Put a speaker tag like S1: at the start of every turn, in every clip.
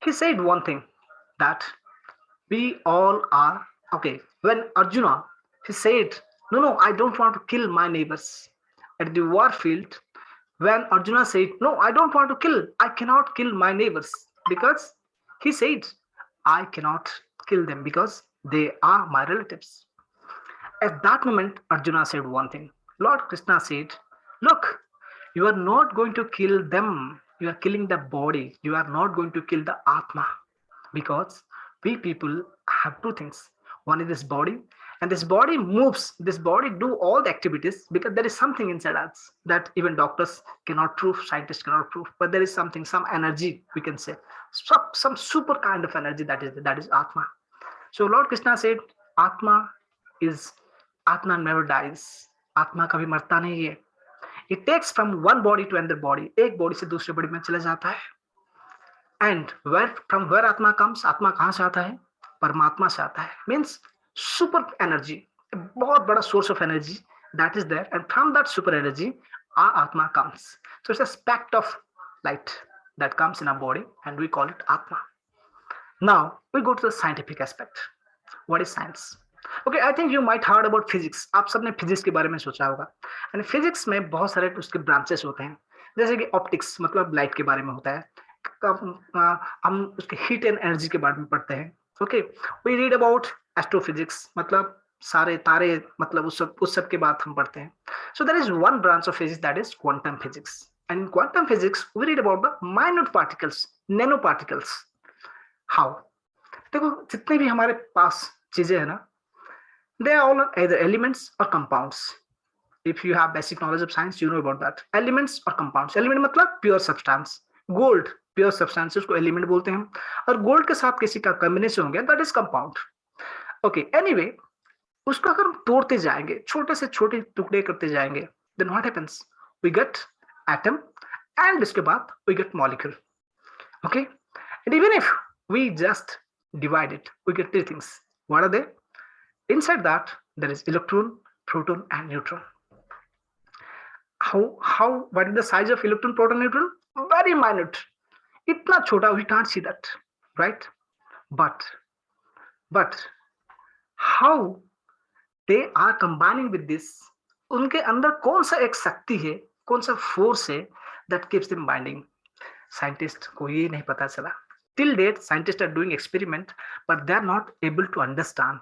S1: He said one thing, that we all are okay. When Arjuna, he said, no, no, I don't want to kill my neighbors at the war field. When Arjuna said, no, I don't want to kill, I cannot kill my neighbors, because he said, I cannot kill them because they are my relatives. At that moment, Arjuna said one thing. Lord Krishna said, look, you are not going to kill them. You are killing the body. You are not going to kill the Atma. Because we people have two things. One is this body, and this body moves. This body do all the activities because there is something inside us that even doctors cannot prove, scientists cannot prove. But there is something, some energy we can say, some super kind of energy that is Atma. So Lord Krishna said, Atma is Atma never dies. आत्मा कभी मरता नहीं है. It takes from one body to another body. एक body से दूसरे body में चला जाता है. And where from where आत्मा comes, आत्मा कहाँ से आता है? परमात्मा से आता है. Means super energy, a बहुत बड़ा source of energy that is there, and from that super energy, our atma comes. So it's a speck of light that comes in our body, and we call it atma. Now we go to the scientific aspect. What is science? Okay, I think you might heard about physics. आप सबने physics के बारे में सोचा होगा. And physics में बहुत सारे उसके ब्रांचेस होते हैं, जैसे कि ऑप्टिक्स मतलब लाइट के बारे में होता है. हम उसके हीट एंड एनर्जी के बारे में पढ़ते हैं. Okay, we read about astrophysics, मतलब सारे तारे, मतलब उस सब के बाद हम पढ़ते हैं. So there is one branch of physics that is quantum physics. And in quantum physics we read about the minute particles, nano particles. How? देखो, जितने भी हमारे पास चीजें हैं ना, they are all either elements or compounds. If you have basic knowledge of science, you know about that. Elements or compounds. Element मतलब pure substance. Gold pure substance उसको element बोलते हैं. और gold के साथ किसी का combination हो गया, that is compound. Okay, anyway, उसको अगर हम तोड़ते जाएंगे, छोटे से छोटे टुकड़े करते जाएंगे, then what happens? We get atom, and इसके बाद we get molecule. Okay, and even if we just divide it, we get three things. What are they? Inside that there is electron, proton and neutron. What is the size of electron, proton, neutron? Very minute. Itna chota, we can't see that, right? But how they are combining with this, उनके अंदर कौन सा एक शक्ति है, कौन सा force है that keeps them binding? Scientist को ये नहीं पता चला. Till date, scientists are doing experiment, but they are not able to understand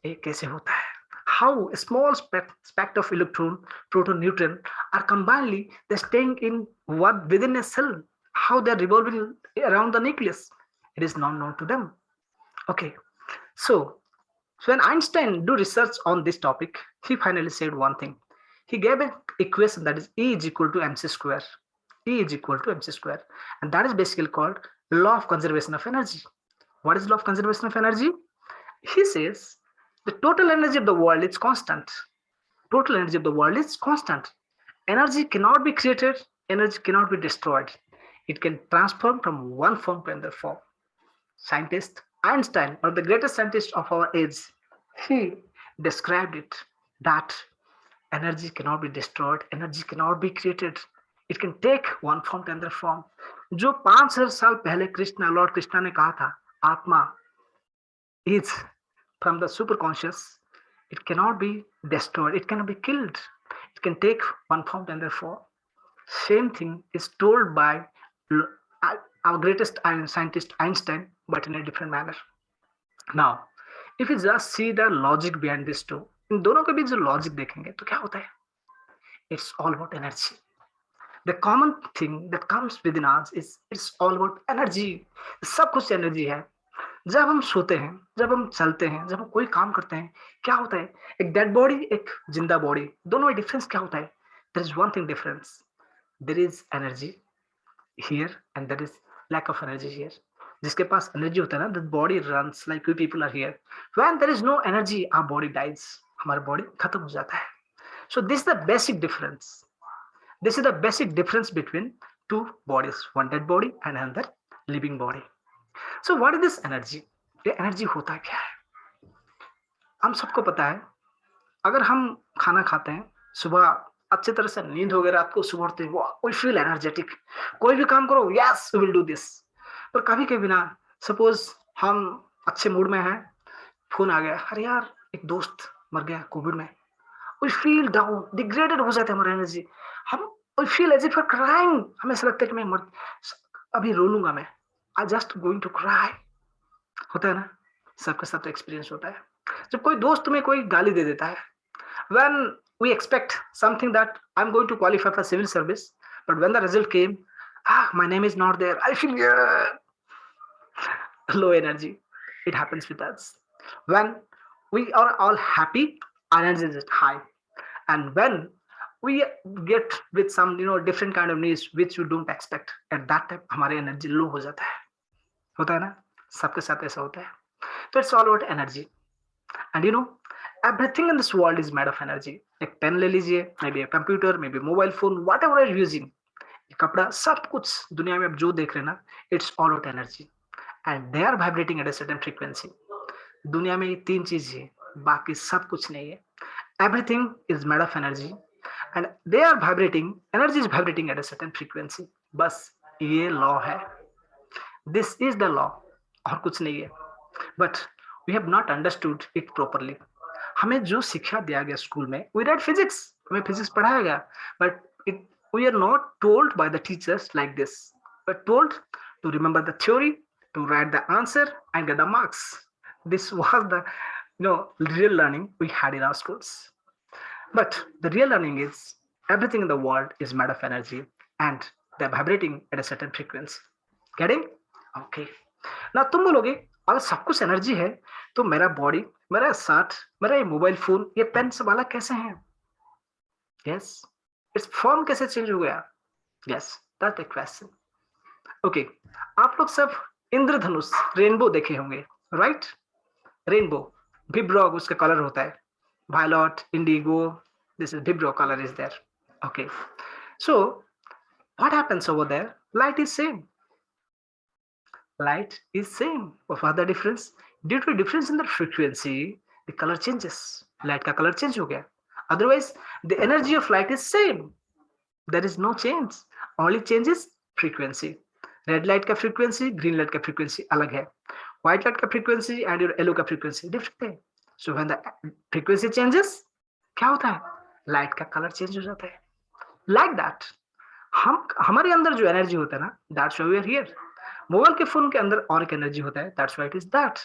S1: ये कैसे होता है. How a small speck of electron, proton, neutron are combinedly they're staying in what within a cell. How they're revolving around the nucleus, it is not known to them. Okay, so when Einstein do research on this topic, he finally said one thing. He gave an equation that is E is equal to mc square. E is equal to mc square, and that is basically called law of conservation of energy. What is law of conservation of energy? He says the total energy of the world is constant. Total energy of the world is constant. Energy cannot be created, energy cannot be destroyed. It can transform from one form to another form. Scientist Einstein, one of the greatest scientists of our age, he described it that energy cannot be destroyed, energy cannot be created. It can take one form to another form. जो 5,000 साल पहले Lord Krishna ने कहा था, आत्मा is from the superconscious, it cannot be destroyed, it cannot be killed, it can take one form to another form. Same thing is told by our greatest scientist Einstein, but in a different manner. Now, if you just see the logic behind this two, इन दोनों के बीच जो logic देखेंगे तो क्या होता है? It's all about energy. The common thing that comes within us is it's all about energy. सब कुछ एनर्जी है. जब हम सोते हैं, जब हम चलते हैं, जब हम कोई काम करते हैं, क्या होता है? एक डेड बॉडी, एक जिंदा बॉडी, दोनों में डिफरेंस क्या होता है? There is one thing difference. There is energy here and there is lack of energy here. जिसके पास एनर्जी होता है ना, the body runs like we people are here. When there is no energy, our body dies. हमारा body खत्म हो जाता है. So this is the basic difference. This is the basic difference between two bodies, one dead body and another living body. So what is this energy? ये energy होता क्या है? हम सबको पता है, अगर हम खाना खाते हैं, सुबह अच्छी तरह से नींद हो गई, रात को सुबह उठते हैं, वी फील एनर्जेटिक. कोई भी काम करो, yes we will do this. पर कभी कभी ना सपोज हम अच्छे मूड में हैं, फोन आ गया, अरे यार एक दोस्त मर गया कोविड में, वी फील डाउन, डिग्रेडेड हो जाता है हमारा एनर्जी, हम we feel as if crying, हमें ऐसा लगता है कि मैं मर अभी रो लूंगा मैं, I just going to cry, होता है ना, सबके साथ एक्सपीरियंस होता है। जब कोई दोस्त तुम्हें कोई गाली दे देता है, when we expect something that I'm going to qualify for civil service, but when the result came, my name is not there, I feel low energy. It happens with us. When we are all happy, our energy is high. And when we get with some different kind of news which you don't expect, at that time हमारी energy low हो जाता है, होता है ना, सबके साथ ऐसा होता है। तो it's all about energy. And everything in this world is made of energy. एक पेन ले लीजिए, maybe a computer, maybe a mobile phone, whatever you're using, कपड़ा, सब कुछ दुनिया में आप जो देख रहे हैं ना, it's all about energy. And they are vibrating at a certain frequency. दुनिया में ये तीन चीज है, बाकी सब कुछ नहीं है। Everything is made of energy and they are vibrating, energy is vibrating at a certain frequency. बस ये लॉ है, दिस इज द लॉ, और कुछ नहीं है। But we have not understood it properly. हमें जो शिक्षा दिया गया स्कूल में, वी रेड फिजिक्स, हमें फिजिक्स पढ़ाया गया, but it we are not told by the teachers like this, but told to remember the theory, to write the answer and get the marks. This was the real learning we had in our schools. But the real learning is everything in the world is made of energy and they're vibrating at a certain frequency. Getting? Okay. ना तुम बोलोगे अगर सब कुछ energy है तो मेरा body, मेरा साथ, मेरा ये मोबाइल फोन, ये पेन सब अलग कैसे हैं? यस, इट्स फॉर्म कैसे चेंज हो गया? Yes, that's the question. Okay, आप लोग सब इंद्रधनुष, रेनबो देखे होंगे, राइट? रेनबो, विब्रॉग उसका कलर होता है, violet, indigo, this is VIBGYOR colour is there. Okay, so what happens over there? Light is same, light is same. What the difference? Due to difference in the frequency, the color changes. Light का color change हो गया, otherwise the energy of light is same, there is no change, only change is frequency. Red light का frequency, green light का frequency अलग है, white light का frequency and your yellow का frequency different है। So when the frequency changes, क्या होता है? लाइट का कलर चेंज हो जाता है। लाइक दैट हम हमारे अंदर जो एनर्जी होता है ना, that's why we are here. Mobile के फोन के अंदर और एक एनर्जी होता है, that's why it is that.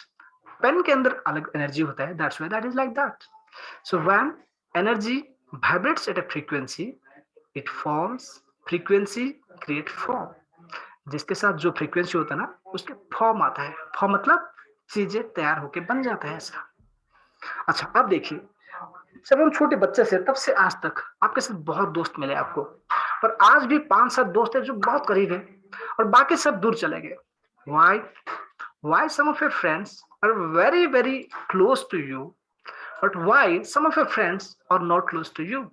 S1: Pen के अंदर अलग एनर्जी होता है, that's why that is like that. So when energy vibrates at a frequency, it forms, frequency create form. जिसके साथ जो फ्रीक्वेंसी होता है ना, उसके फॉर्म आता है। फॉर्म मतलब चीजें तैयार होके बन जाता है ऐसा। अच्छा, अब देखिए, जब हम छोटे बच्चे से तब से आज तक आपके साथ बहुत दोस्त मिले आपको, पर आज भी 5-7 दोस्त हैं जो बहुत करीब हैं और बाकी सब दूर चले गए। Why? Why some of your friends are very very close to you, but why some of your friends are not close to you?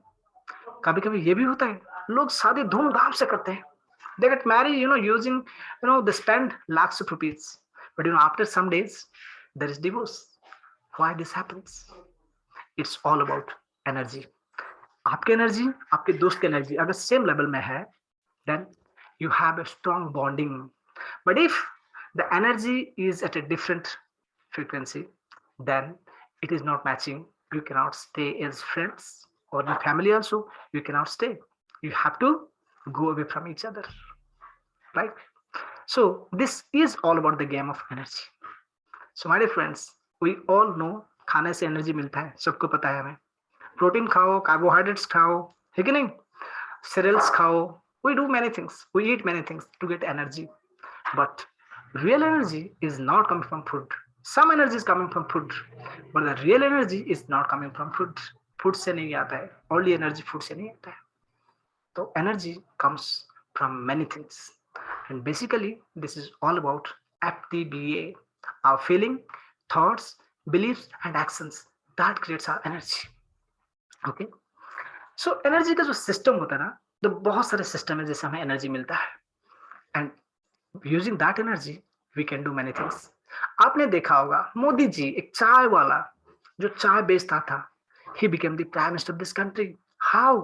S1: कभी कभी ये भी होता है, लोग शादी धूमधाम से करते हैं, they get married, using, they spend lakhs of rupees, but after some days there is divorce. Why this happens? It's all about energy. आपकी एनर्जी, आपके दोस्त की एनर्जी अगर सेम लेवल में है, then you have a strong bonding. But if the energy is at a different frequency, then it is not matching. You cannot stay as friends, or in family also you cannot stay. You have to go away from each other, right? So this is all about the game of energy. So my dear friends, we all know खाने से energy मिलता है, सबको पता है हमें। Protein खाओ, carbohydrates खाओ, है कि नहीं? cereals खाओ, we do many things, we eat many things to get energy, but real energy is not coming from food. Some energy is coming from food, but the real energy is not coming from food. Food से नहीं आता है, only energy food से नहीं आता है। तो energy comes from many things, and basically this is all about FTBA, our feeling, thoughts, beliefs and actions that creates our energy. Okay, so energy का जो सिस्टम होता है ना, तो बहुत सारे सिस्टम है जिससे हमें एनर्जी मिलता है, and using that energy we can do many things. आपने देखा होगा मोदी जी, एक चाय वाला जो चाय बेचता था, he became the prime minister of this country. How?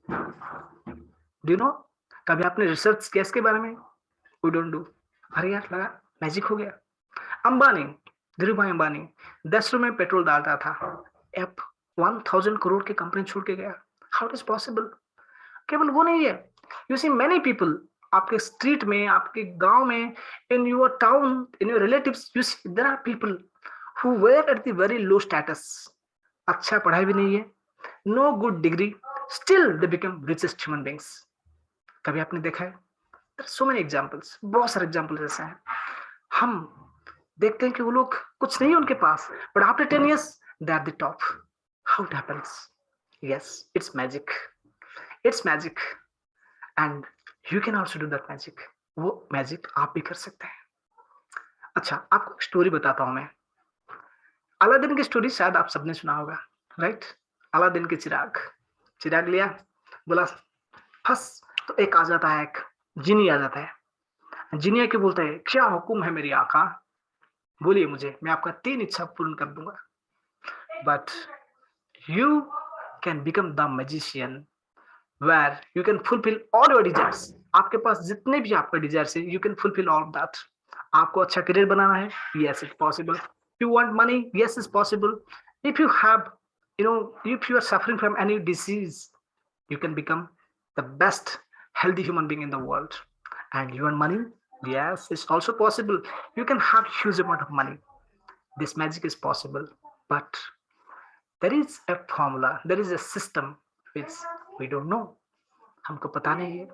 S1: Do you know? कभी आपने रिसर्च किया इसके बारे में? We don't do. अरे यार, लगा मैजिक हो गया। अंबानी, धीरू भाई अंबानी 10 रुपए में पेट्रोल डालता था, अब 1000 करोड़ की कंपनी छोड़ के गया। How it is possible? केवल वो नहीं है, यू सी मेनी पीपल, आपके स्ट्रीट में, आपके गांव में, in your town, in your relatives, you see there are people who were at the very low status, अच्छा पढ़ाई भी नहीं है, no good degree, still they become richest human beings. कभी आपने देखा है? सो मेनी एग्जाम्पल्स, बहुत सारे एग्जाम्पल्स ऐसे हैं। हम देखते हैं कि वो लोग कुछ नहीं है उनके पास, but after 10 years they are the top. How it happens? Yes, it's magic, it's magic, and you can also do that magic. वो मैजिक आप भी कर सकते हैं। अच्छा, आपको एक स्टोरी बताता हूं मैं। अलादीन की स्टोरी शायद आप सबने सुना होगा, राइट? अलादीन के चिराग, चिराग लिया, बोला फंस, तो एक आ जाता है, एक जिनी आ जाता है। जिनी आके बोलता है, क्या हुक्म है मेरी आका, बोलिए मुझे, मैं आपका 3 इच्छा पूर्ण कर दूंगा। But you can become the magician where you can fulfil all your desires. आपके पास जितने भी आपका डिजायर्स है, you can fulfil all that. आपको अच्छा करियर बनाना है, yes it's possible. You want money, yes it's possible. If you have, you know, if you are suffering from any disease, you can become the best healthy human being in the world. And you want money, yes it's also possible. You can have huge amount of money, this magic is possible. But there is a formula, there is a system which we don't know, हमको पता नहीं है।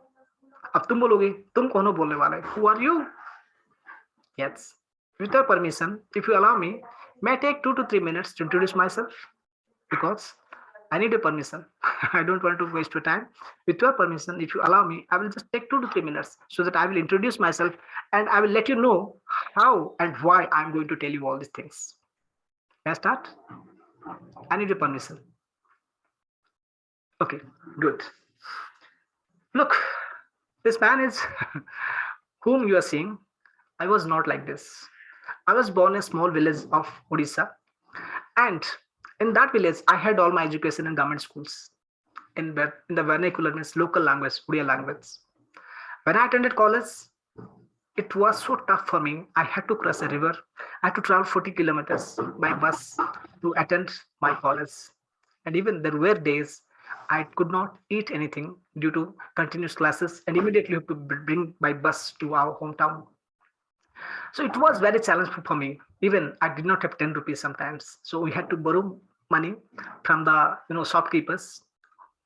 S1: अब तुम बोलोगे, तुम कौन हो बोलने वाले? Who are you? Yes. With your permission, if you allow me, may I take 2 to 3 minutes to introduce myself? Because I need a permission. I don't want to waste your time. With your permission, if you allow me, I will just take 2 to 3 minutes so that I will introduce myself and I will let you know how and why I'm going to tell you all these things. Can I start? I need your permission. Okay, good. Look, this man is whom you are seeing. I was not like this. I was born in a small village of Odisha, and in that village, I had all my education in government schools in the vernacular, means local language, Odia language. When I attended college, it was so tough for me. I had to cross a river. I had to travel 40 kilometers by bus to attend my college. And even there were days I could not eat anything due to continuous classes and immediately have to bring my bus to our hometown. So it was very challenging for me. Even I did not have 10 rupees sometimes. So we had to borrow money from the shopkeepers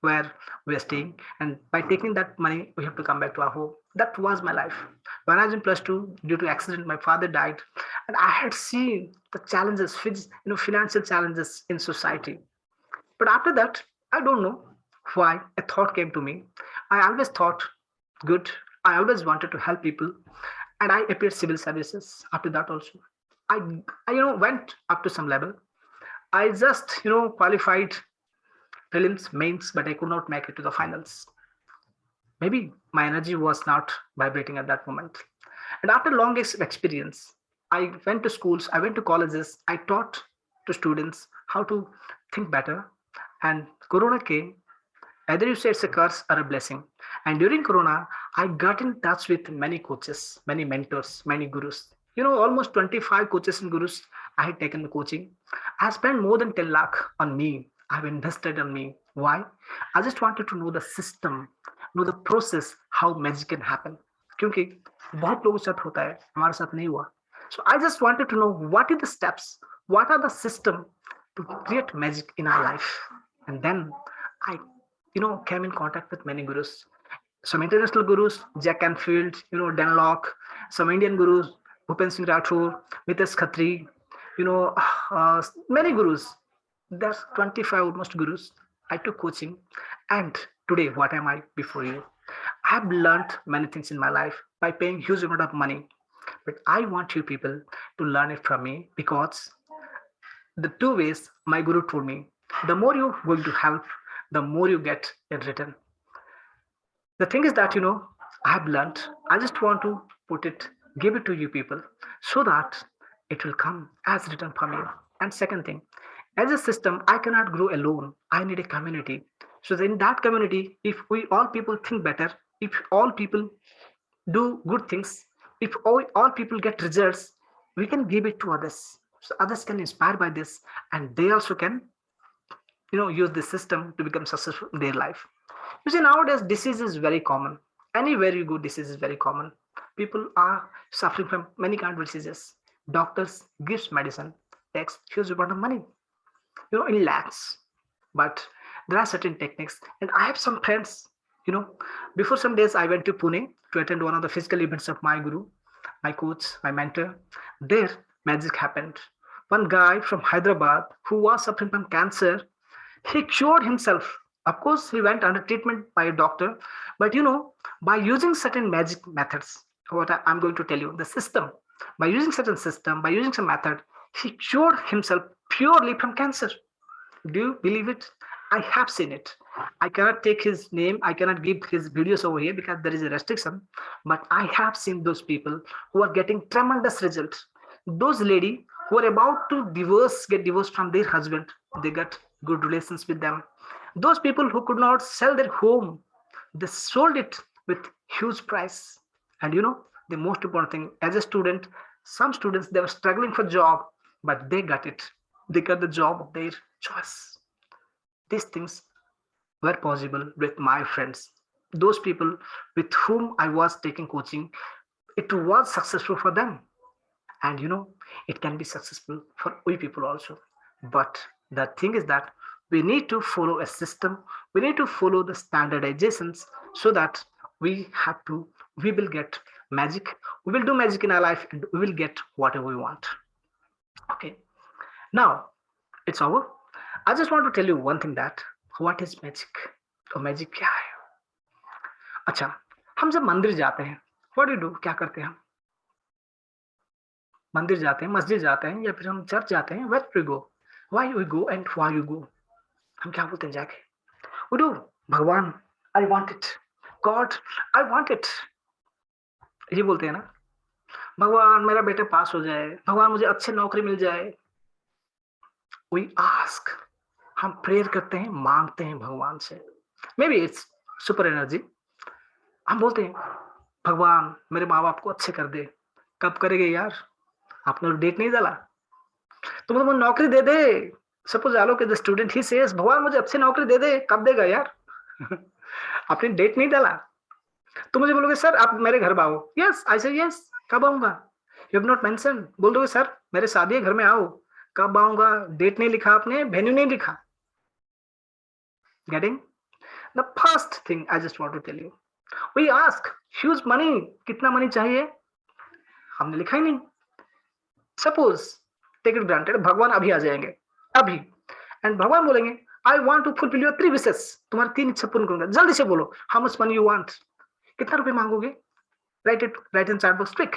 S1: where we are staying, and by taking that money we have to come back to our home. That was my life. When I was in plus two, due to accident my father died, and I had seen the challenges, financial challenges in society. But after that, I don't know why a thought came to me. I always thought good, I always wanted to help people, and I appeared civil services. After that also, i, I went up to some level. I just qualified prelims, mains, but I could not make it to the finals. Maybe my energy was not vibrating at that moment. And after long experience, I went to schools, I went to colleges, I taught to students how to think better. And Corona came. Either you say it's a curse or a blessing. And during Corona, I got in touch with many coaches, many mentors, many gurus. Almost 25 coaches and gurus I had taken the coaching. I have spent more than 10 lakh on me. I have invested on me. Why? I just wanted to know the system, know the process, how magic can happen. क्योंकि बहुत लोगों के साथ होता है, हमारे साथ नहीं हुआ. So I just wanted to know what are the steps, what are the system to create magic in our life. And then I came in contact with many gurus. Some international gurus, Jack Canfield, Denlock, some Indian gurus, Bhupen Singh Rathore, Mitesh Khatri, you know, many gurus. There's 25 almost gurus. I took coaching, and today, what am I before you? I have learned many things in my life by paying huge amount of money. But I want you people to learn it from me, because the two ways my guru told me, the more you're going to help, the more you get in return. The thing is that I have learned. I just want to put it, give it to you people, so that it will come as written from you. And second thing, as a system, I cannot grow alone. I need a community. So in that community, if we all people think better, if all people do good things, if all people get results, we can give it to others, so others can inspire by this, and they also can use this system to become successful in their life. You see, nowadays disease is very common. Anywhere you go, disease is very common. People are suffering from many kind of diseases. Doctors gives medicine, takes huge amount of money, in lakhs. But there are certain techniques, and I have some friends. You know, before some days I went to Pune to attend one of the physical events of my guru, my coach, my mentor. There, magic happened. One guy from Hyderabad who was suffering from cancer, he cured himself. Of course, he went under treatment by a doctor, but by using certain magic methods, what I'm going to tell you, the system, by using certain system, by using some method, he cured himself purely from cancer. Do you believe it? I have seen it. I cannot take his name, I cannot give his videos over here because there is a restriction, but I have seen those people who are getting tremendous results. Those lady who are about to get divorced from their husband, they got good relations with them. Those people who could not sell their home, they sold it with huge price. And the most important thing, as a student, some students, they were struggling for job, but they got it. They got the job of their choice. These things were possible with my friends. Those people with whom I was taking coaching, it was successful for them. And it can be successful for we people also. But the thing is that we need to follow a system, we need to follow the standardizations, so that we will get magic, we will do magic in our life, and we will get whatever we want. Okay, now it's over. I just want to tell you one thing, that what is magic, तो magic क्या है. अच्छा, हम जब मंदिर जाते हैं, what do, क्या करते हैं हम? मंदिर जाते हैं, मस्जिद जाते हैं, या फिर हम चर्च जाते हैं. Where we go, why we go and why you go. हम क्या बोलते हैं जाके? वी डू, भगवान I want it, God I want it, ये बोलते हैं ना. भगवान मेरा बेटा पास हो जाए, भगवान मुझे अच्छी नौकरी मिल जाए. वी आस्क, हम प्रेयर करते हैं, मांगते हैं भगवान से. May be it's super energy. हम बोलते हैं भगवान मेरे माँ बाप को अच्छे कर दे. कब करेंगे यार? आपने डेट नहीं डाला तो मुझे नौकरी दे दे. सपोज आलो के द स्टूडेंट ही सेज भगवान मुझे अच्छी नौकरी दे दे. कब देगा यार? आपने डेट नहीं डाला तो मुझे बोलोगे सर आप मेरे घर आओ. यस आई से यस. कब आऊंगा? You have not mention. बोल दोगे सर मेरे शादी है, घर में आओ. कब आऊंगा? डेट नहीं लिखा आपने, वेन्यू नहीं लिखा. Getting? The first thing I just want to tell you, we ask huge money. कितना मनी चाहिए? हमने लिखा ही नहीं. सपोज टेक इट ग्रांटेड भगवान अभी आ जाएंगे, अभी, एंड भगवान बोलेंगे I want to fulfil your 3 wishes. तुम्हारी 3 इच्छा पूर्ण करूंगा. जल्दी से बोलो how much money you want. कितना रुपए मांगोगे? Write in chat box. Quick,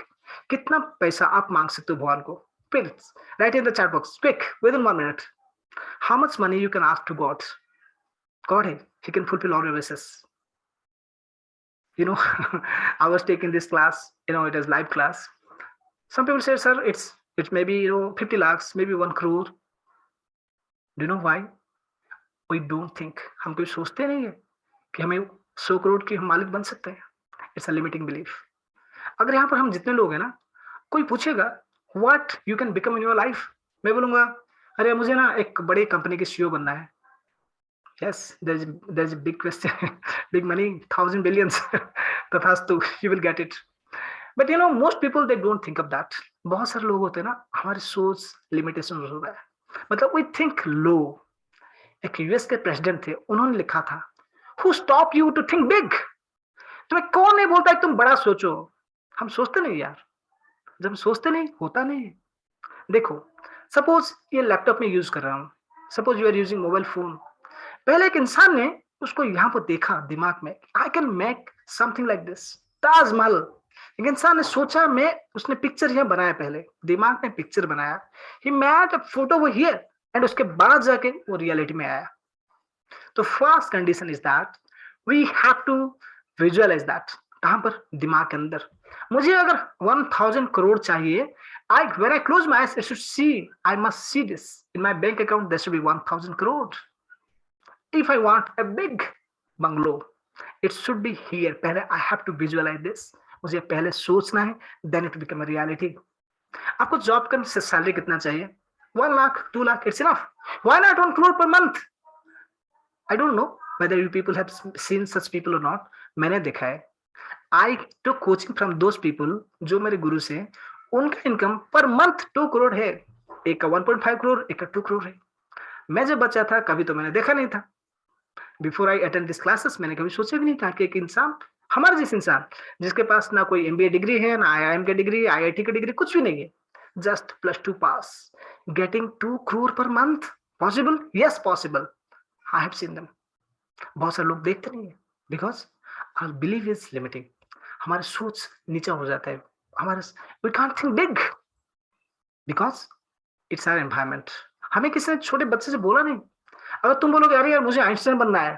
S1: कितना पैसा आप मांग सकते हो भगवान को? Please write in the chat box quick, within 1 minute. How much money you can ask to God. God है, he can fulfil all your wishes. I was taking this class, it is live class. Some people say sir it's maybe 50 lakhs, maybe 1 crore. Do you know why? We don't think. हम कोई सोचते नहीं है कि हमें 100 करोड़ की हम मालिक बन सकते हैं. It's a limiting belief. अगर यहाँ पर हम जितने लोग हैं ना, कोई पूछेगा what you can become in your life, मैं बोलूंगा अरे मुझे ना एक बड़ी कंपनी के सीईओ बनना है. Yes, there's a big question, big money, 1,000 billions. तथास्तु, you will get it. But most people they don't think of that. बहुत सारे लोग होते हैं ना, हमारी सोच लिमिटेशन हो रहा है. मतलब we think low. एक यूएस के प्रेसिडेंट थे, उन्होंने लिखा था who stop you to think big. तुम्हें कौन नहीं बोलता है तुम बड़ा सोचो. हम सोचते नहीं यार. जब सोचते नहीं होता नहीं. देखो सपोज ये लैपटॉप में यूज कर रहा हूँ, suppose you are using mobile phone. पहले एक इंसान ने उसको यहाँ पर देखा दिमाग में, I can make something like this, Taj Mahal. एक इंसान ने सोचा, मैं उसने पिक्चर यहाँ बनाया, पहले दिमाग में पिक्चर बनाया, ही मेड अ फोटो वो हियर, एंड उसके बाद जाके वो रियलिटी में आया. तो first condition is that we have to visualise that. कहां पर? दिमाग के अंदर. मुझे अगर 1,000 करोड़ चाहिए, when I close my eyes, I must see this in my bank account. There should be 1,000 crore. If I want a big bungalow, it should be here. पहले I have to visualize this. मुझे पहले सोचना है, then it become a reality. आपको job का salary कितना चाहिए? 1 lakh, 2 lakh, it's enough. Why not 1 crore per month? I don't know whether you people have seen such people or not. मैंने देखा है. I took coaching from those people जो मेरे गुरु से, उनका इनकम पर मंथ 2 करोड़ है. एक का 1.5 करोड़, एक का 2 करोड़ है. मैं जब बच्चा था कभी तो मैंने देखा नहीं था. Before I attend this classes मैंने कभी सोचा भी नहीं था कि एक इंसान, हमारे जैसे इंसान जिसके पास ना कोई एमबीए डिग्री है, ना आईआईएम की डिग्री, आईआईटी की डिग्री, कुछ भी नहीं है, जस्ट +2 पास, गेटिंग 2 करोड़ पर month. Possible? Yes possible. I have seen them. बहुत सारे लोग देखते नहीं है because our believe is limiting. हमारा सोच नीचा हो जाता है. हमारे we can't think big because it's our environment. हमें किसी ने छोटे बच्चे से बोला नहीं. अगर तुम बोलोगे अरे यार मुझे आइंस्टाइन बनना है,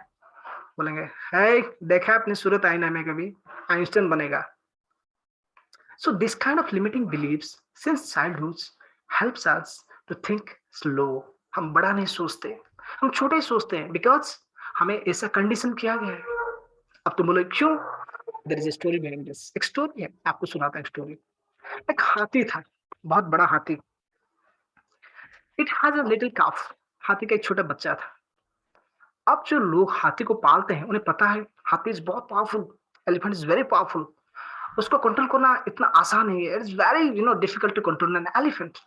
S1: बोलेंगे है देखा अपनी सूरत आईना में कभी, आइंस्टाइन बनेगा. So this kind of limiting beliefs since childhood helps us to think slow. हम बड़ा नहीं सोचते, हम छोटे ही सोचते हैं बिकॉज हमें ऐसा कंडीशन किया गया है. अब तुम बोलो क्यों? There is a story behind this. एक स्टोरी है, आपको सुनाता हूं स्टोरी. एक हाथी था, बहुत बड़ा हाथी. इट हैज अ लिटिल काफ. हाथी का एक छोटा बच्चा था. अब जो लोग हाथी को पालते हैं उन्हें पता है हाथी इज बहुत powerful, elephant is very powerful. उसको कंट्रोल करना इतना आसान नहीं है. It's very difficult to control an elephant.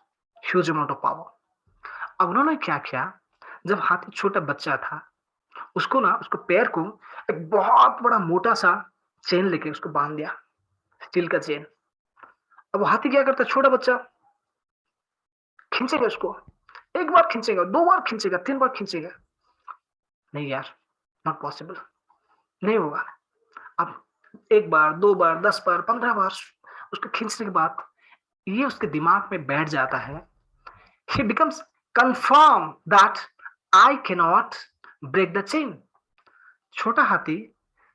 S1: Huge amount of power. अब उन्होंने क्या किया, जब हाथी छोटा बच्चा था उसको ना, उसको पैर को एक बहुत बड़ा मोटा सा चेन लेके उसको बांध दिया, स्टील का चेन. अब वो हाथी क्या करता, छोटा बच्चा खींचेगा उसको, एक बार खींचेगा, 2 बार खींचेगा, 3 बार खींचेगा. नहीं यार, नॉट पॉसिबल, नहीं होगा. अब 1 बार, 2 बार, 10 बार, 15 बार उसको खींचने के बाद ये उसके दिमाग में बैठ जाता है. he becomes confirm that I cannot break the chain. छोटा हाथी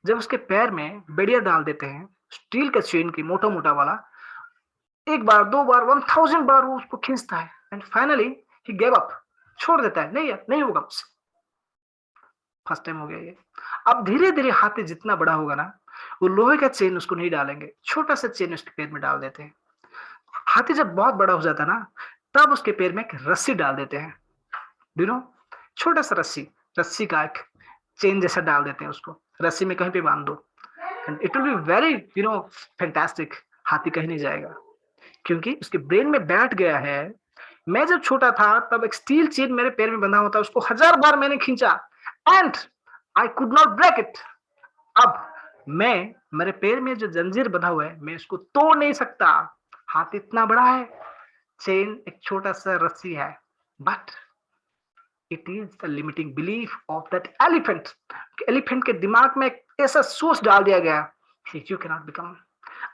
S1: जब उसके पैर में बेड़िया डाल देते हैं, स्टील का चेन की मोटा मोटा वाला, 1 बार, 2 बार, 1000 बार वो उसको खींचता है and finally he gave up, छोड़ देता है. नहीं यार, नहीं होगा मुझसे. फर्स्ट टाइम हो गया ये. अब धीरे धीरे हाथी जितना बड़ा होगा ना, वो लोहे का चेन उसको नहीं डालेंगे, छोटा सा चेन उसके पैर में डाल देते हैं. हाथी जब बहुत बड़ा हो जाता है ना, तब उसके पैर में एक रस्सी डाल देते हैं. डू नो, छोटा सा रस्सी, रस्सी का एक चेन जैसा डाल देते हैं उसको, रस्सी में कहीं पे बांध दो and it will be very fantastic. हाथी कहीं नहीं जाएगा क्योंकि उसके ब्रेन में बैठ गया है. मैं जब छोटा था तब एक स्टील चेन मेरे पैर में बंधा होता, उसको 1000 बार मैंने खींचा and I could not break it. अब मैं, मेरे पैर में जो जंजीर बंधा हुआ है, मैं उसको तोड़ नहीं सकता. हाथ इतना बड़ा है, चेन एक छोटा सा रस्सी है. But it is the limiting belief of that elephant. Elephant के दिमाग में ऐसा सोच डाल दिया गया कि यू कैन नॉट बिकम.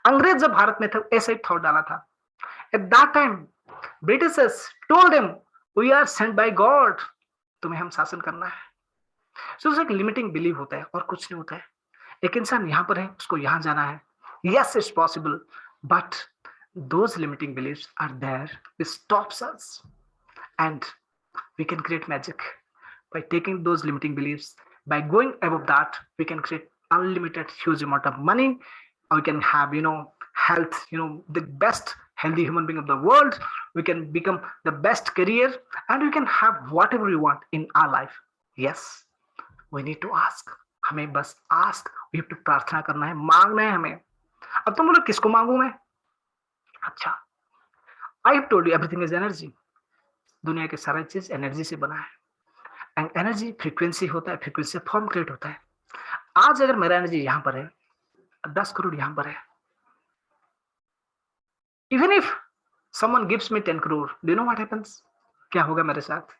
S1: अंग्रेज जब भारत में थे ऐसा ही थॉट डाला था. At that time Britishers told them we are sent by God, तुम्हें हम शासन करना है. सो एक लिमिटिंग बिलीफ होता है और कुछ नहीं होता है. एक इंसान यहाँ पर है, उसको यहाँ जाना है. Yes it's possible, but those limiting beliefs are there, it stops us, and we can create magic by taking those limiting beliefs. By going above that, we can create unlimited huge amount of money. We can have health, the best healthy human being of the world. We can become the best career and we can have whatever we want in our life. Yes, we need to ask. हमें बस ask, we have to प्रार्थना करना है, मांगना है हमें. अब तुम बोलो किसको मांगू मैं? अच्छा, I have told you everything is energy. दुनिया के सारा चीज एनर्जी से बना है एंड एनर्जी फ्रीक्वेंसी होता है, फ्रीक्वेंसी फॉर्म क्रिएट होता है. आज अगर मेरा एनर्जी यहाँ पर है, 10 करोड़ यहाँ पर है, even if someone gives me 10 crore, do you know what happens? क्या होगा मेरे साथ?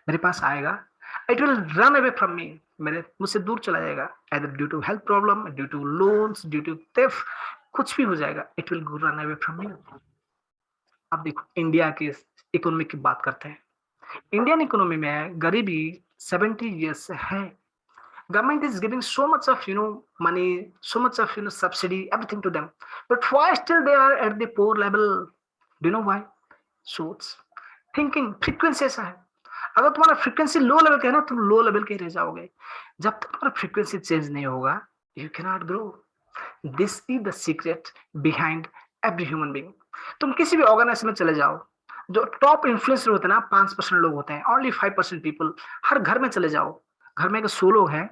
S1: मेरे पास आएगा, it will run away from me, मुझसे दूर चला जाएगा. either due to health problem, due to loans, due to theft, कुछ भी हो जाएगा, it will run away from me. अब देखो इंडिया की इकोनॉमी की बात करते हैं. इंडियन इकोनॉमी में गरीबी 70 years से है. Government is giving so much of money, so much of subsidy, everything to them, but why still they are at the poor level? Do you know why? Source, thinking, frequency ऐसा है. अगर तुम्हारा frequency low level का है ना, तुम low level के रह जाओगे. जब तक तुम्हारा फ्रीक्वेंसी चेंज नहीं होगा, you cannot grow. This is the secret behind every human being. तुम किसी भी ऑर्गेनाइजेशन में चले जाओ, जो टॉप इन्फ्लुएंसर होते हैं ना 5% लोग होते हैं, ओनली 5% पीपल। हर घर में चले जाओ, घर में अगर 100 लोग हैं,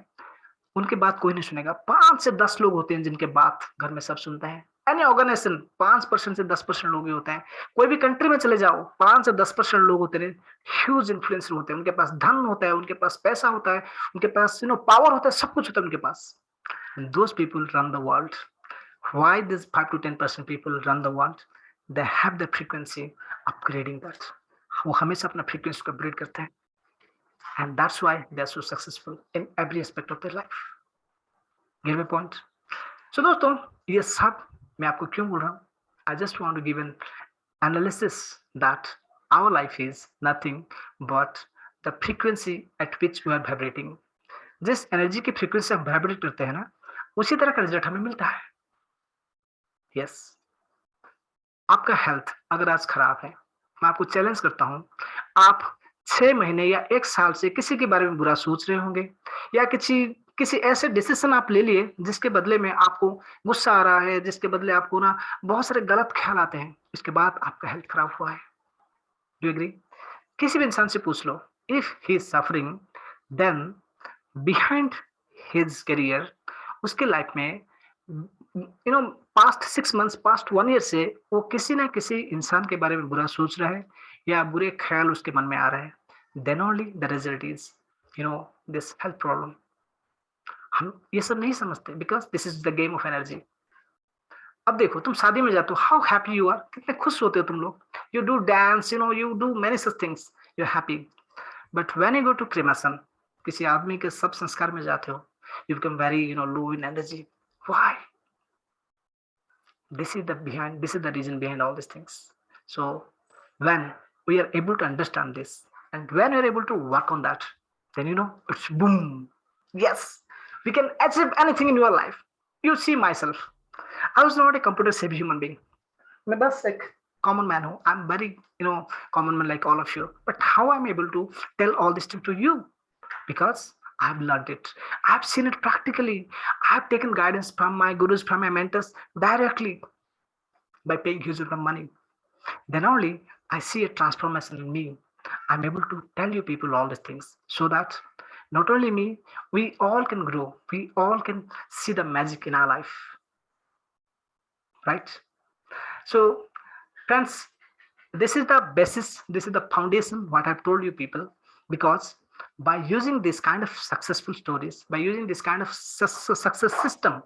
S1: उनकी बात कोई नहीं सुनेगा। 5 से 10 लोग होते हैं जिनके बात घर में सब सुनते हैं। एनी ऑर्गेनाइजेशन 5% से 10% लोग ही होते हैं। कोई भी कंट्री में चले जाओ, 5 से 10% लोग होते हैं, ह्यूज इन्फ्लुएंसर होते हैं, उनके पास धन होता है, उनके पास पैसा होता है, उनके पास पावर होता है, सब कुछ होता है उनके पास। Those people run the world. Why these 5 to 10% people run the world? They have the frequency upgrading that. वो हमेशा अपना फ्रीक्वेंसी को अपग्रेड करते हैं, and that's why they are so successful in every aspect of their life. Get my point? So दोस्तों, ये सब मैं आपको क्यों बोल रहा हूँ? I just want to give an analysis that our life is nothing but the frequency at which we are vibrating. जिस एनर्जी की फ्रीक्वेंसी हम वाइब्रेट करते हैं ना, उसी तरह का रिजल्ट हमें मिलता है। यस, आपका हेल्थ अगर आज खराब है, मैं आपको चैलेंज करता हूं, आप 6 महीने या 1 साल से किसी के बारे में बुरा सोच रहे होंगे, या किसी किसी ऐसे डिसीजन आप ले लिए जिसके बदले में आपको गुस्सा आ रहा है, जिसके बदले आपको ना बहुत सारे गलत ख्याल आते हैं, इसके बाद आपका हेल्थ खराब हुआ है। Do agree? किसी भी इंसान से पूछ लो, if he is suffering, then behind his career, उसके लाइफ में पास्ट 6 मंथ्स, पास्ट 1 ईयर से वो किसी ना किसी इंसान के बारे में बुरा सोच रहा है, या बुरे ख्याल उसके मन में आ रहा है, then only the result is this health problem. हम ये सब नहीं समझते, because this is the game of energy. अब देखो, तुम शादी में जाते हो, हाउ हैप्पी यू आर, कितने खुश होते हो तुम लोग, you do dance, you do many such things, you are happy. But when you go to cremation, किसी आदमी के सब संस्कार में जाते हो, you become very low in energy. Why? This is the reason behind all these things. So when we are able to understand this, and when we are able to work on that, then it's boom. Yes, we can achieve anything in your life. You see myself, I was not a computer savvy human being. मैं बस एक common man हूँ. I'm very common man like all of you. But how I'm able to tell all this to you? Because I've learned it. I've seen it practically. I've taken guidance from my gurus, from my mentors directly by paying huge amount of money. Then only I see a transformation in me. I'm able to tell you people all these things, so that not only me, we all can grow. We all can see the magic in our life. Right? So, friends, this is the basis, this is the foundation, what I've told you people, because by using this kind of successful stories, by using this kind of success system,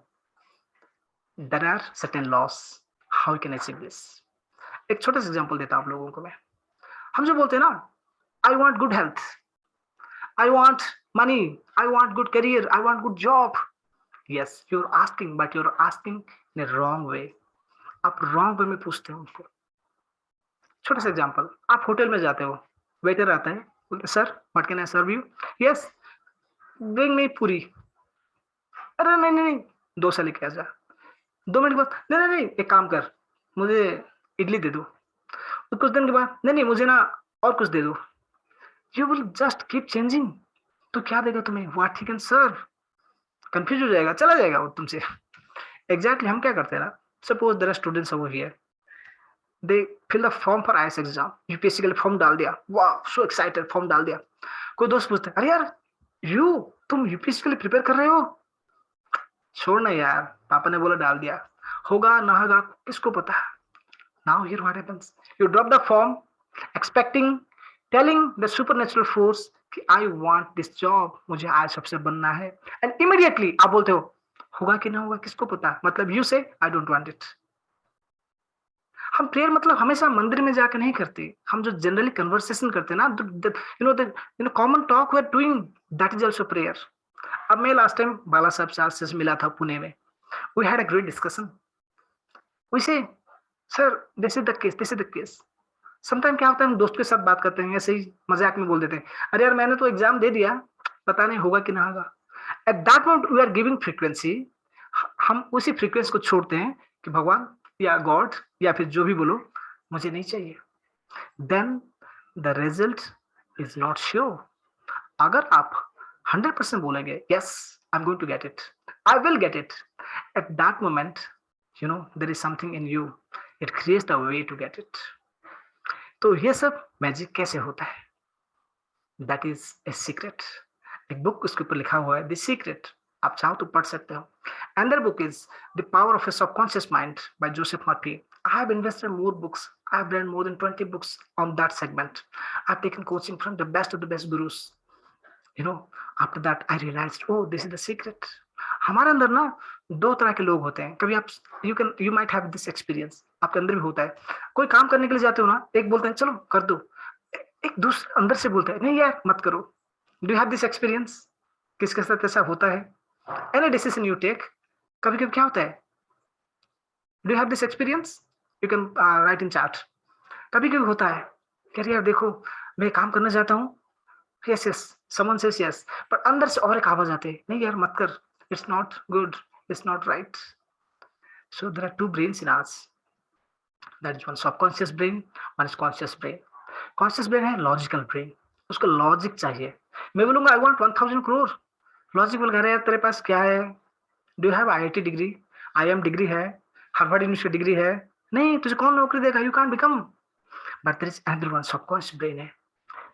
S1: there are certain laws how you can achieve this. एक छोटा सा example देता हूं आप लोगों को मैं। हम जो बोलते हैं ना, I want good health, I want money, I want good career, I want good job. Yes, you are asking, but you are asking in a wrong way. आप रॉन्ग वे में पूछते हो उनको। छोटा सा एग्जांपल, आप होटल में जाते हो, वेटर आता है, बोलते sir what can I serve you? Yes, bring me puri. अरे नहीं नहीं नहीं, डोसा लेके आ जा। 2 मिनट बाद, नहीं नहीं नहीं, एक काम कर, मुझे इडली दे दो। कुछ दिन के बाद, नहीं नहीं, मुझे ना और कुछ दे दो। You will just keep changing. तो क्या देगा तुम्हें? What he can serve. Confuse हो जाएगा, चला जाएगा वो तुमसे। एग्जैक्टली हम क्या करते हैं ना, suppose there are students over here, they fill the form for IAS exam, UPSC के लिए फॉर्म डाल दिया, वाह सो एक्साइटेड, फॉर्म डाल दिया। कोई दोस्त पूछता है, अरे यार तुम यूपीएससी के लिए प्रिपेयर कर रहे हो? छोड़ना यार, पापा ने बोला डाल दिया, होगा ना होगा किसको पता। Now here what happens, you drop the form expecting, telling the supernatural force कि आई वांट दिस जॉब, मुझे आज सबसे बनना है, एंड इमीडिएटली आप बोलते हो होगा कि ना होगा किसको पता, मतलब यू से आई डोंट वांट इट। हम प्रेयर मतलब हमेशा मंदिर में जाकर नहीं करते, हम जो जनरली कन्वर्सेशन करते हैं ना, common talk we are doing, that is also prayer. अब मैं लास्ट टाइम बाला साहब से मिला था पुणे में, we had a great discussion. We say sir this is the case, this is the case. Sometime क्या होता है, हम दोस्त के साथ बात करते हैं, ऐसे ही मजाक में बोल देते हैं, अरे यार मैंने तो एग्जाम दे दिया, पता नहीं होगा कि ना होगा। At that moment we are giving frequency, हम उसी फ्रीक्वेंसी को छोड़ते हैं कि भगवान या गॉड या फिर जो भी बोलो, मुझे नहीं चाहिए। Then the result is not sure. अगर आप 100% बोलेंगे yes I am going to get it, I will get it, at that moment there is something in you, It creates the way to get it. तो ये सब magic कैसे होता है? That is a secret. एक book उसके ऊपर लिखा हुआ है द सीक्रेट. आप चाहो तो पढ़ सकते हो. Another book is The Power of a Subconscious Mind by Joseph Murphy. I have invested more books. I have read more than 20 books on that segment. I've taken coaching from the best of the best gurus. After that I realized, oh, this is the secret. हमारे अंदर ना दो तरह के लोग होते हैं. कभी आप you might have this experience, आपके अंदर भी होता है. कोई काम करने के लिए जाते हो ना, एक बोलते हैं चलो कर दो, एक दूसरे अंदर से बोलता है नहीं यार मत करो. Do you have this experience? किसके साथ ऐसा होता है? एनी डिसीजन यू टेक, कभी कभी क्या होता है? Do you have this experience? You can write in chat. कभी कभी होता है कि यार देखो मैं काम करना चाहता हूँ, yes yes someone says yes, पर अंदर से और एक आवाज आती है नहीं यार मत कर, it's not good, it's not right. So there are two brains in us. That is one subconscious brain, one is conscious brain. Conscious brain है लॉजिकल ब्रेन, उसको लॉजिक चाहिए. मैं बोलूंगा आई वांट 1000 करोड़, लॉजिक बोल रहा है तेरे पास क्या है? Do you have IIT degree? IIM degree है? हार्वर्ड यूनिवर्सिटी डिग्री है? नहीं, तुझे कौन नौकरी देगा? You can't become. But there is another one subconscious brain है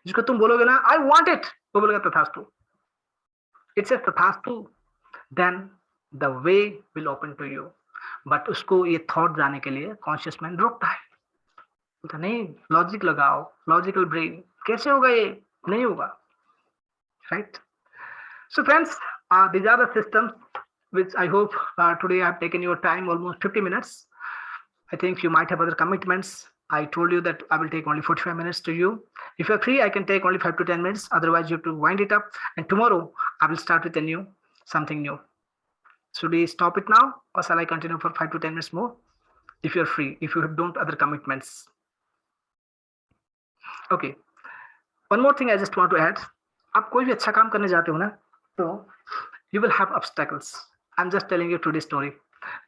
S1: जिसको तुम बोलोगे ना आई वांट इट, वो बोलेगा तथास्तु. इट सेज तथास्तु, then the way will open to you. बट उसको ये थॉट जाने के लिए कॉन्शियस माइंड रोकता है, बोलता नहीं लॉजिक लगाओ, लॉजिकल ब्रेन. कैसे होगा ये? नहीं होगा. Right. So friends, these are the systems which I hope today I have taken your time almost 50 minutes. I think you might have other commitments. I told you that I will take only 45 minutes to you. If you're free, I can take only 5 to 10 minutes. Otherwise, you have to wind it up. And tomorrow, I will start with something new. Should we stop it now or shall I continue for 5 to 10 minutes more? If you're free, if you don't other commitments. Okay. One more thing I just want to add. आप कोई भी अच्छा काम करने जाते हो ना, तो you will have obstacles. I'm just telling you today's story.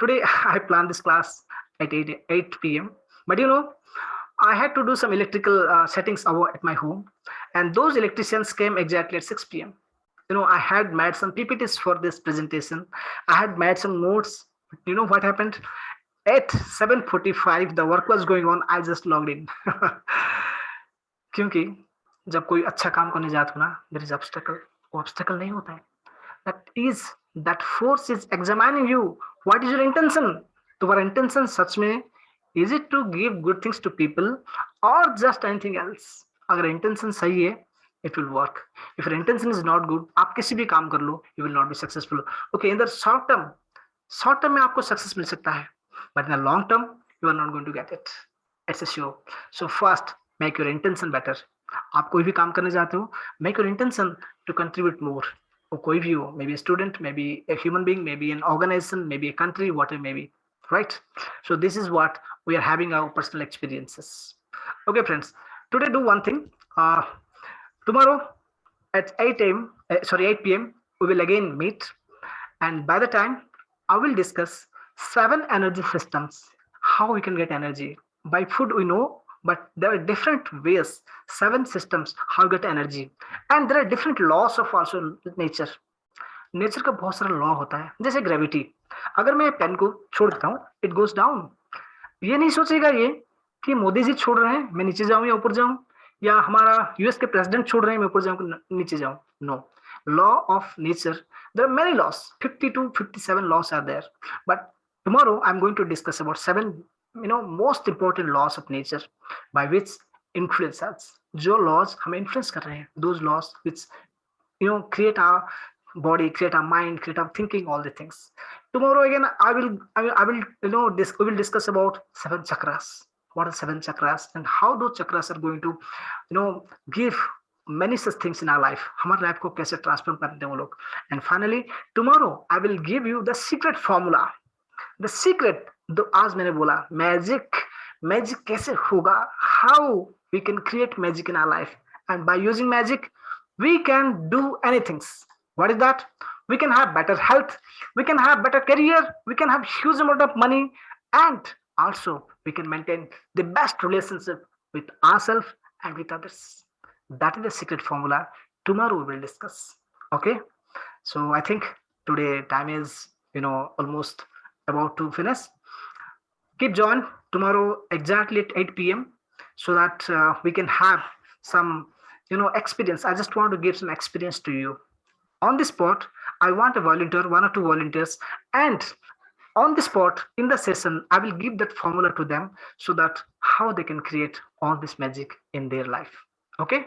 S1: Today I planned this class at 8 p.m. But I had to do some electrical settings at my home, and those electricians came exactly at 6 p.m. I had made some PPTs for this presentation. I had made some notes. You know what happened? At 7:45, the work was going on. I just logged in. क्योंकि जब कोई अच्छा काम करने जाते हो ना, there is obstacle. वो obstacle नहीं होता है. That force is examining you. What is your intention? तुम्हारा intention सच में is it to give good things to people or just anything else? अगर intention सही है, it will work. If your intention is not good, आप किसी भी काम कर लो, you will not be successful. Okay, in the short term में आपको success मिल सकता है, but in the long term, you are not going to get it. It's a sure. So first, make your intention better. आप कोई भी काम करने जाते हो, make your intention to contribute more. वो कोई भी हो, maybe a student, maybe a human being, maybe an organization, maybe a country, whatever may be, right? So this is what we are having our personal experiences. Okay, friends. Today do one thing. Tomorrow at 8 p.m. we will again meet, and by the time I will discuss 7 energy systems, how we can get energy. By food we know, but there are different ways, 7 systems how to get energy, and there are different laws of also nature. Nature का बहुत सारा law होता है, जैसे gravity. अगर मैं pen को छोड़ देता हूँ, इट गोज डाउन. ये नहीं सोचेगा ये कि मोदी जी छोड़ रहे हैं मैं नीचे जाऊं या ऊपर जाऊं, या हमारा यूएस के प्रेसिडेंट छोड़ रहे हैं मैं ऊपर जाऊं नीचे जाऊं. No. Law of nature, there are many laws, 52 57 laws are there, but tomorrow I'm going to discuss about 7 most important laws of nature by which influence us. जो laws हमें influence कर रहे हैं, those laws which create our body, create our mind, create our thinking, all the things. Tomorrow again I will we will discuss about 7 chakras. What are 7 chakras and how those chakras are going to give many such things in our life. हमारे life को कैसे transform करते हैं वो लोग. And finally tomorrow I will give you the secret formula. The secret, जो आज मैंने बोला, मैजिक कैसे होगा, how we can create magic in our life, and by using magic we can do anything. What is that? We can have better health, we can have better career, we can have huge amount of money, and also we can maintain the best relationship with ourselves and with others. That is the secret formula. Tomorrow we will discuss. Okay, so I think today time is almost about to finish. Keep join tomorrow exactly at 8 p.m. so that we can have some experience. I just want to give some experience to you on the spot. I want a volunteer, one or two volunteers, and on the spot in the session I will give that formula to them so that how they can create all this magic in their life. Okay,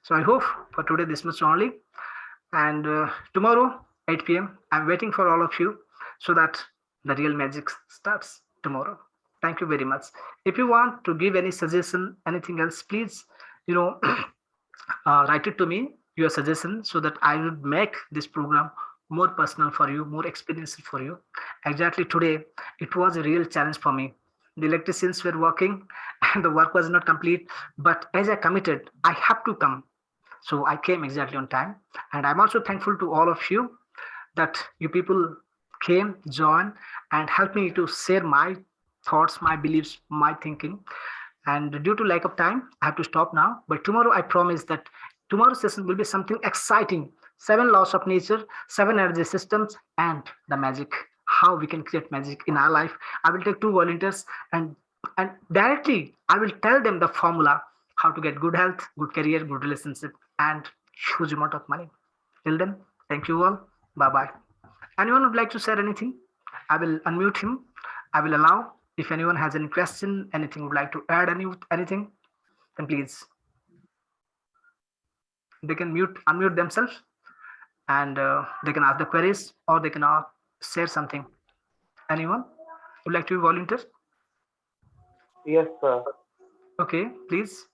S1: so I hope for today this much only, and tomorrow 8 p.m. I'm waiting for all of you so that the real magic starts tomorrow. Thank you very much. If you want to give any suggestion, anything else, please you know write it to me, your suggestion, so that I would make this program more personal for you, more experiential for you. Exactly today it was a real challenge for me. The electricians were working and the work was not complete, but as I committed I have to come, so I came exactly on time. And I'm also thankful to all of you that you people came, joined, and helped me to share my thoughts, my beliefs, my thinking. And due to lack of time, I have to stop now. But tomorrow, I promise that tomorrow's session will be something exciting. Seven laws of nature, seven energy systems, and the magic. How we can create magic in our life. I will take two volunteers and directly I will tell them the formula how to get good health, good career, good relationship, and huge amount of money. Till then, thank you all. Bye bye. Anyone would like to share anything? I will unmute him. I will allow. If anyone has any question, anything would like to add, anything, then please they can unmute themselves, and they can ask the queries or they can share something. Anyone would like to volunteer?
S2: Yes, sir.
S1: Okay, please.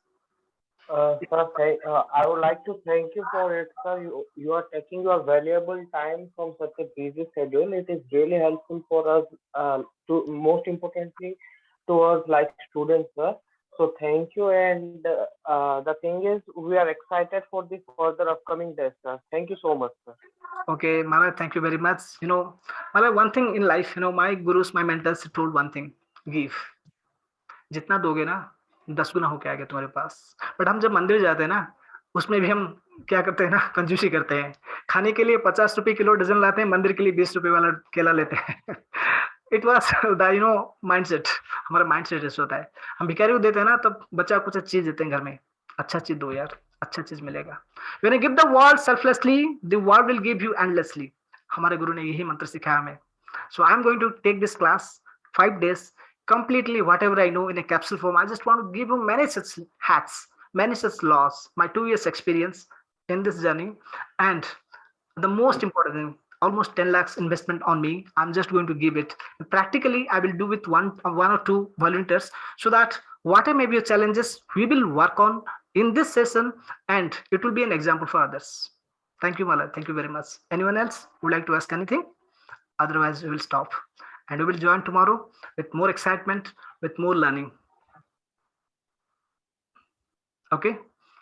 S2: Sir, I would like to thank you for it, sir. You are taking your valuable time from such a busy schedule. It is really helpful for us, to most importantly, to us like students, sir. So thank you. And the thing is, we are excited for the further upcoming days, sir. Thank you so much, sir.
S1: Okay, Mala, thank you very much. Mala, one thing in life, my gurus, my mentors told one thing: give. जितना दोगे ना 10 गुना होके आएगा तुम्हारे पास. But हम जब मंदिर जाते हैं ना, उसमें भी हम क्या करते हैं ना, कंजूसी करते हैं. खाने के लिए 50 रुपए किलो डजन लाते हैं, मंदिर के लिए 20 रुपए वाला केला लेते हैं. It was the mind set. हमारा माइंड सेट ऐसा होता है. हम भिखारी को देते हैं ना, तब बच्चा कुछ चीज देते हैं घर में. अच्छा चीज दो यार, अच्छा चीज मिलेगा. When you give the world selflessly, the world will give you endlessly. हमारे गुरु ने यही मंत्र सिखाया हमें. So I'm going to take this class 5 days completely whatever I know in a capsule form. I just want to give you many such hacks, many such laws, my 2 years experience in this journey, and the most important thing, almost 10 lakhs investment on me. I'm just going to give it practically. I will do with one or two volunteers, so that whatever may be your challenges, we will work on in this session, and it will be an example for others. Thank you, Mala. Thank you very much. Anyone else would like to ask anything? Otherwise, we will stop and we will join tomorrow with more excitement, with more learning. Okay.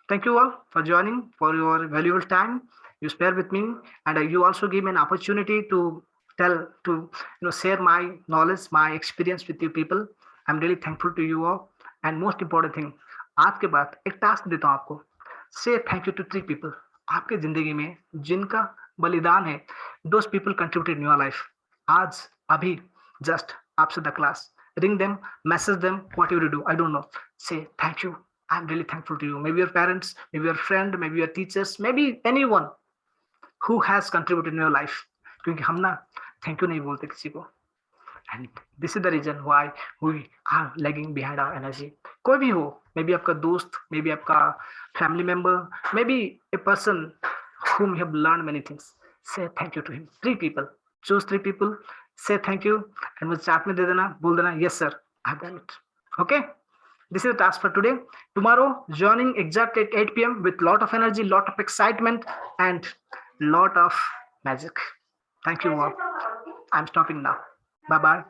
S1: Thank you all for joining, for your valuable time you spare with me, and you also give me an opportunity to tell, to share my knowledge, my experience with you people. I'm really thankful to you all. And most important thing, आज के बाद एक task देता हूँ आपको. Say thank you to 3 people आपके जिंदगी में जिनका बलिदान है. Those people contributed in your life. आज अभी just after the class, ring them, message them, whatever you do, I don't know. Say thank you. I'm really thankful to you. Maybe your parents, maybe your friend, maybe your teachers, maybe anyone who has contributed in your life. क्योंकि हम ना thank you नहीं बोलते किसी को. And this is the reason why we are lagging behind our energy. कोई भी हो, मे बी आपका दोस्त, मे बी आपका family member, may be a person whom you have learned many things. Say thank you to him. 3 people. Choose 3 people. Say thank you. And मुझे चाट में दे देना, बोल देना yes sir, I've done it. Okay. This is the task for today. Tomorrow, joining exactly at 8 p.m. with lot of energy, lot of excitement, and lot of magic. Thank you all. I'm stopping now. Bye bye.